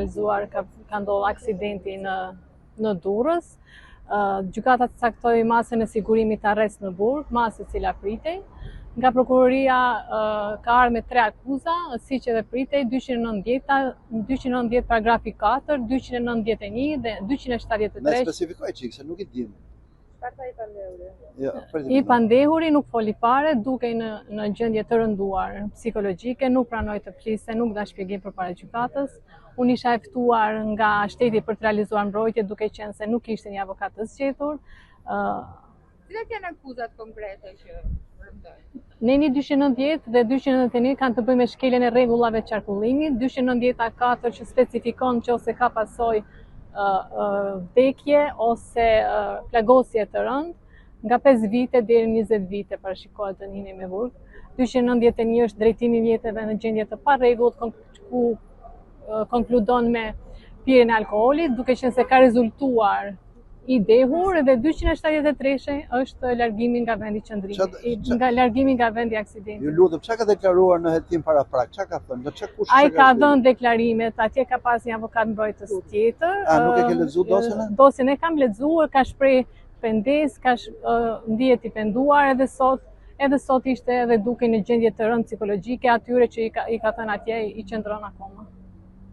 realizuar, ka ndodhur aksidenti në Durrës. Gjykata caktoi masën e sigurimit të arrest në burg, masë e cila pritej. Nga prokuroria ka ardhur me 3 akuza, siç edhe pritej, 290 paragrafi 4, 291 dhe 273. Me specifikoj çik se nuk I dim. I pandehuri nuk foli fare, dukej në gjendje të rënduar psikologjike, nuk pranoi të fliste, nuk dha shpjegim përpara gjykatës. Unë isha e ftuar nga shteti për të realizuar mbrojtje, duke qenë se nuk ishte një avokat të zgjedhur. Cilat janë akuzat konkrete që rëndojnë? Neni 290 dhe 291 kanë të bëjnë me shkeljen e rregullave të qarkullimit, 294 që specifikon nëse ka pasojë vdekje ose plagosje të rëndë, nga 5 vite deri në 20 vite parashikohet dënimi me burg. 291 është drejtimi I mjeteve në gjendje të parregullt, ku konkludon me pirjen e alkoolit, duke qenë se ka rezultuar I dehur, dhe 273 është largimi nga vendi qëndrimit, nga largimi nga vendi aksidenti. Ju lutem, çka ka deklaruar në hetim paraprak? Çka ka thënë? Ai ka dhënë deklarimet, atje ka pas një avokat mbrojtës tjetër. Nuk e ke lexuar dosjen? Dosjen e kam lexuar, ka shpreh pendesë, ndihet I penduar edhe sot ishte edhe duke në gjendje të rëndë psikologjike, atyre që I ka thënë atje I qëndron akoma.